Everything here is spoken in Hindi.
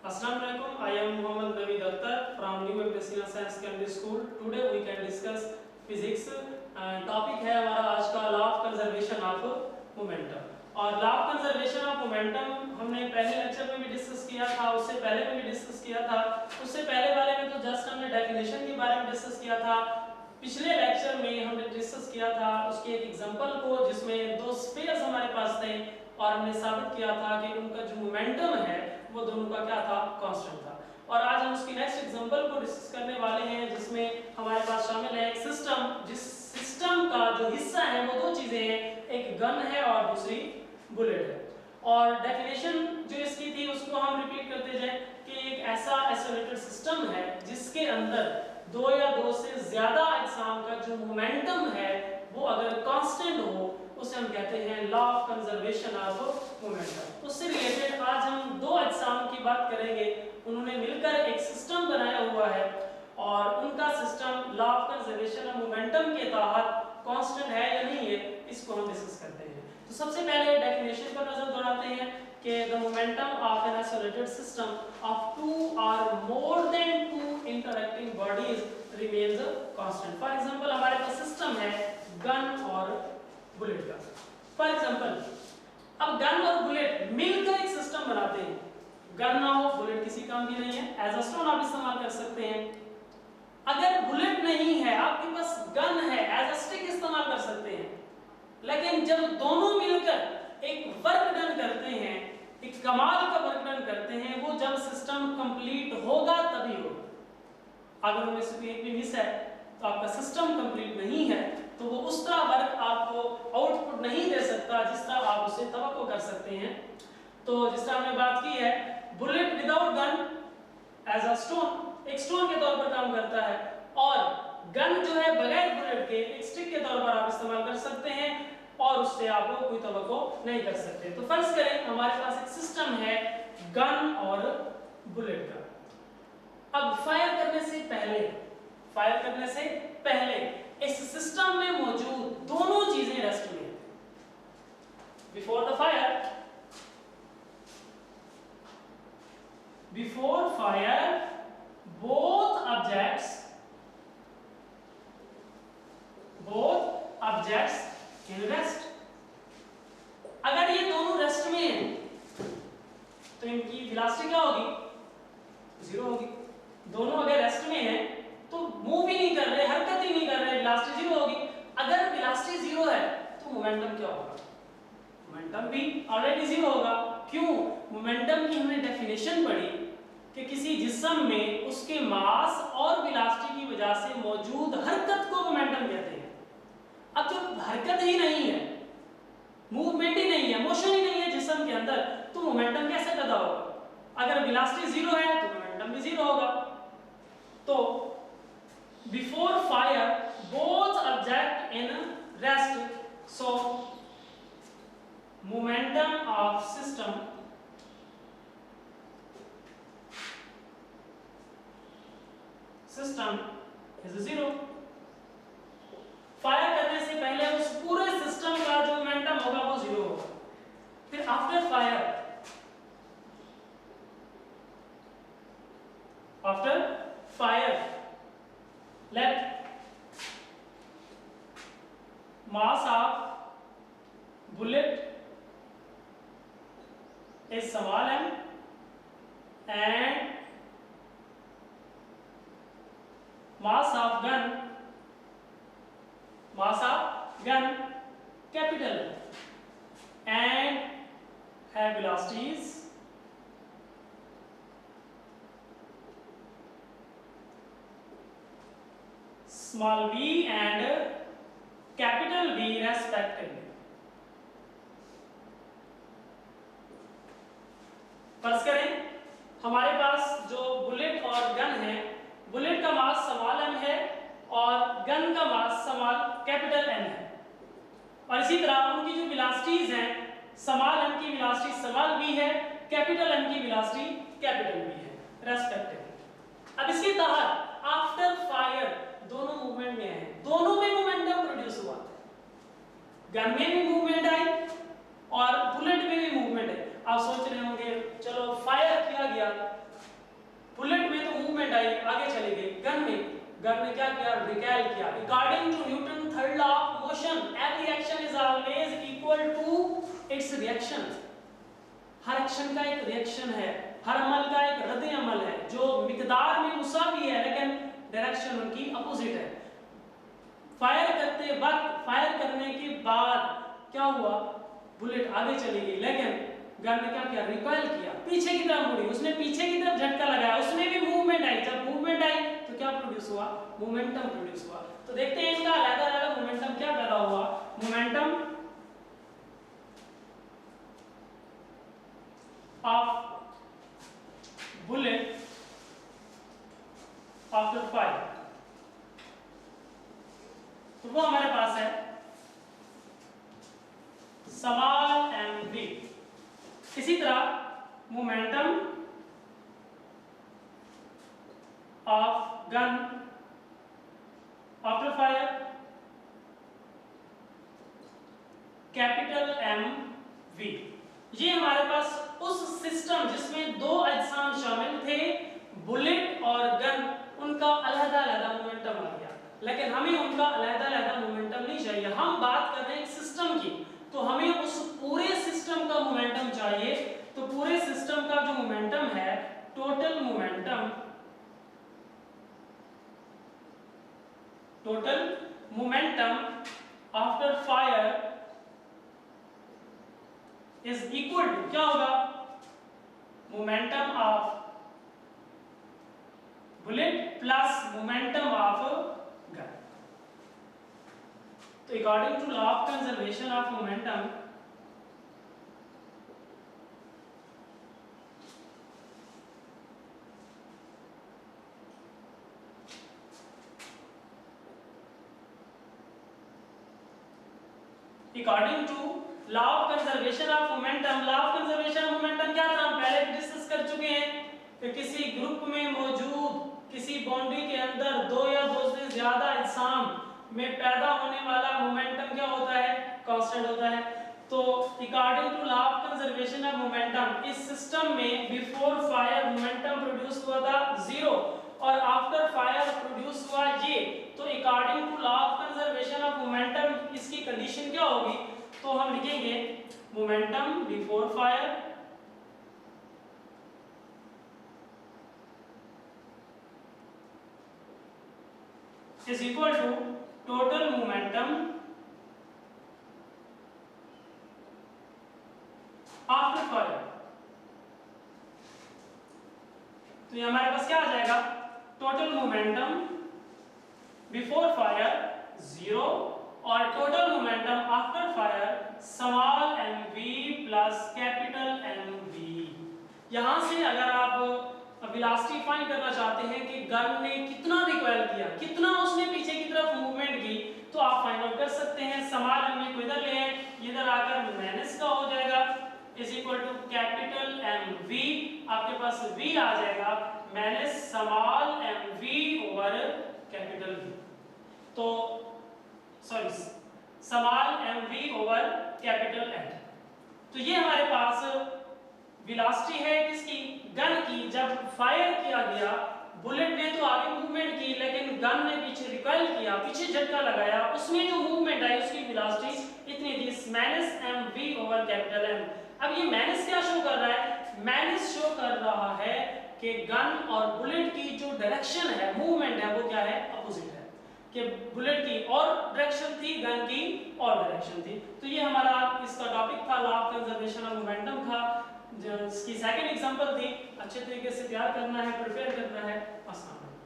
Assalamualaikum. I am Muhammad Naveed Akhtar from New Messina Science Secondary School. Today we can discuss physics. Topic है हमारा आज का law of conservation of momentum. और law of conservation of momentum हमने पहले लेक्चर में भी डिस्कस किया था, उससे पहले में भी डिस्कस किया था। उससे पहले वाले में तो जस्ट हमने डेफिनेशन के बारे में डिस्कस किया था। पिछले लेक्चर में हमने डिस्कस किया था उसके एक एग्जांपल को जिसमें दो स्फीयर्स हमारे पास थे और हमने साबित किया था कि उनका जो मोमेंटम है वो दोनों का क्या था, कांस्टेंट था। और आज हम उसकी नेक्स्ट एग्जांपल को डिस्कस करने वाले हैं जिसमें हमारे पास शामिल है एक सिस्टम, जिस सिस्टम का जो हिस्सा है वो दो चीजें हैं, एक गन है और दूसरी बुलेट है। और डेफिनेशन जो इसकी थी उसको हम रिपीट करते जाएं कि एक ऐसा आइसोलेटेड सिस्टम है जिसके अंदर दो या दो से ज्यादा अजसाम का जो मोमेंटम है वो अगर कांस्टेंट हो उसे हम कहते हैं law of conservation of momentum. उससे रिलेटेड आज हम दो अजसाम की बात करेंगे। उन्होंने मिलकर एक सिस्टम बनाया हुआ है और उनका system law of conservation of momentum के तहत कांस्टेंट है या नहीं है, इसको हम डिस्कस करते हैं। तो सबसे पहले डेफिनेशन पर नजर दौड़ाते हैं कि the momentum of an isolated system of two और more than two interacting bodies remains constant. For example हमारे पास सिस्टम है गन और बुलेट का। फॉर एग्जांपल अब गन और बुलेट मिलकर एक सिस्टम बनाते हैं। गन ना हो बुलेट किसी काम की नहीं है, एज अ स्टोन आप इस्तेमाल कर सकते हैं। अगर बुलेट नहीं है आपके पास गन है, एज अ स्टिक इस्तेमाल कर सकते हैं। लेकिन जब दोनों मिलकर एक वर्क डन करते हैं, एक कमाल का वर्क डन करते हैं, वो जब सिस्टम कंप्लीट होगा तभी होगा। अगर उनमें से एक भी मिस है तो आपका सिस्टम कंप्लीट नहीं है, तो वो उस तरह वर्क आपको आउटपुट नहीं दे सकता जिस तरह आप उसे तवक्को कर सकते हैं। तो जिस तरह हमने बात की है, bullet without gun as a stone, एक स्टोन के तौर पर काम करता है, और गन जो है बगैर बुलेट के एक स्टिक के तौर पर आप इस्तेमाल कर सकते हैं और उससे आप कोई तवक्को नहीं कर सकते। तो फर्ज करें हमारे पास एक सिस्टम है गन और बुलेट का। अब फायर करने से पहले इस सिस्टम में मौजूद दोनों चीजें रेस्ट में हैं। Before fire both objects in rest। अगर ये दोनों रेस्ट में हैं तो इनकी वेलोसिटी क्या होगी, जीरो होगी। दोनों अगर रेस्ट में हैं तो मूव ही नहीं कर रहे, हरकत ही नहीं कर रहे, वेलोसिटी जीरो होगी। अगर वेलोसिटी जीरो है तो मोमेंटम क्या होगा, मोमेंटम भी ऑलरेडी जीरो होगा। क्यों? मोमेंटम की हमने डेफिनेशन पढ़ी कि किसी जिस्म में उसके मास और वेलोसिटी की वजह से मौजूद हरकत को मोमेंटम कहते हैं। अब जब हरकत ही नहीं है, मूवमेंट ही नहीं है, मोशन ही नहीं है जिस्म के अंदर, तो मोमेंटम कैसे पैदा होगा? अगर वेलोसिटी जीरो है तो मोमेंटम भी जीरो होगा। तो before fire both object in rest, so momentum of system is zero. Fire करने से पहले उस पूरे सिस्टम का जो मोमेंटम होगा वो जीरो होगा। फिर after fire let mass of bullet is small m and mass of gun capital M and have velocities small v and capital V respectively. फर्ज करें हमारे पास जो बुलेट और गन है, बुलेट का मास स्मॉल m है और गन का मास स्मॉल कैपिटल M है, और इसी तरह उनकी जो वेलोसिटीज हैं, स्मॉल m की वेलोसिटी स्मॉल v है, कैपिटल M की वेलोसिटी कैपिटल V है रेस्पेक्टिवली। अब इसके तहत आफ्टर फायर दोनों मूवमेंट में है, दोनों में मोमेंटम प्रोड्यूस हुआ। गन में भी मूवमेंट आई और बुलेट में भी मूवमेंट है। आप सोच रहे होंगे चलो फायर किया गया गन ने क्या किया, रिकॉइल किया। According to Newton third law of motion, every action is always equal to its reaction. हर एक्शन का एक रिएक्शन है, हर अमल का एक रद्द अमल है, जो मिकदार में मुसावी है लेकिन डायरेक्शन उनकी अपोजिट है। फायर करते वक्त, फायर करने के बाद क्या हुआ, बुलेट आगे चली गई, लेकिन गन ने क्या किया, रिकॉइल किया, पीछे की तरफ मुड़ी, उसने पीछे की तरफ झटका लगाया, उसमें भी मूवमेंट आई। जब मूवमेंट आई तो क्या प्रोड्यूस हुआ, मोमेंटम प्रोड्यूस हुआ। तो देखते हैं इनका अलग-अलग मोमेंटम क्या पैदा हुआ। Momentum of bullet after fire, तो वो हमारे पास है स्मॉल mv। इसी तरह momentum of gun after fire, capital mv। ये हमारे पास उस सिस्टम जिसमें दो अजसाम शामिल थे, बुलेट और गन, उनका अलग-अलग मोमेंटम आ गया, लेकिन हमें उनका अलग-अलग मोमेंटम नहीं चाहिए। हम बात कर रहे हैं सिस्टम की, तो हमें उस पूरे सिस्टम का मोमेंटम चाहिए। तो पूरे सिस्टम का जो मोमेंटम है, total momentum after fire is equal to, क्या होगा, momentum of bullet plus momentum of gun. तो according to law of conservation of momentum, according to law of conservation of momentum, law of conservation of momentum क्या था, हम पहले भी डिस्कस कर चुके हैं कि किसी ग्रुप में मौजूद किसी बाउंड्री के अंदर दो या दो से ज्यादा अजसाम में पैदा होने वाला मोमेंटम क्या होता है, कांस्टेंट होता है। तो according to law of conservation of momentum, इस सिस्टम में बिफोर फायर मोमेंटम प्रोड्यूस हुआ था 0 और आफ्टर फायर प्रोड्यूस हुआ ये। तो according to law of conservation of momentum इसकी कंडीशन क्या होगी, तो हम लिखेंगे momentum before fire is equal to total momentum after fire। तो ये हमारे पास क्या आ जाएगा, टोटल मोमेंटम बिफोर फायर 0 और total momentum after fire small mv plus capital mv। यहां से अगर आप वेलोसिटी फाइंड करना चाहते हैं कि गन ने कितना रिकॉइल किया, कितना उसने पीछे की तरफ मूवमेंट की, तो आप फाइंड आउट कर सकते हैं। स्मॉल mv को इधर ले आए, इधर आकर माइनस का हो जाएगा is equal to capital mv, आपके पास v आ जाएगा minus small mv over capital v। तो sorry small mv over capital m। तो ये हमारे पास वेलोसिटी है किसकी, गन की। जब फायर किया गया, बुलेट ने तो आगे मूवमेंट की, लेकिन गन ने पीछे रिकॉइल किया, पीछे झटका लगाया, उसमें जो मूवमेंट आई उसकी वेलोसिटी इतनी थी minus mv over capital m। अब ये माइनस क्या शो कर रहा है, माइनस शो कर रहा है कि गन और बुलेट की जो डायरेक्शन है, मूवमेंट है, वो क्या है, अपोजिट है। कि बुलेट की और डायरेक्शन थी, गन की और डायरेक्शन थी। तो ये हमारा इसका टॉपिक था, law of conservation of momentum था, जिसकी सेकंड एग्जांपल थी। अच्छे तरीके से तैयार करना है, प्रिपेयर करना है। अस्सलाम वालेकुम।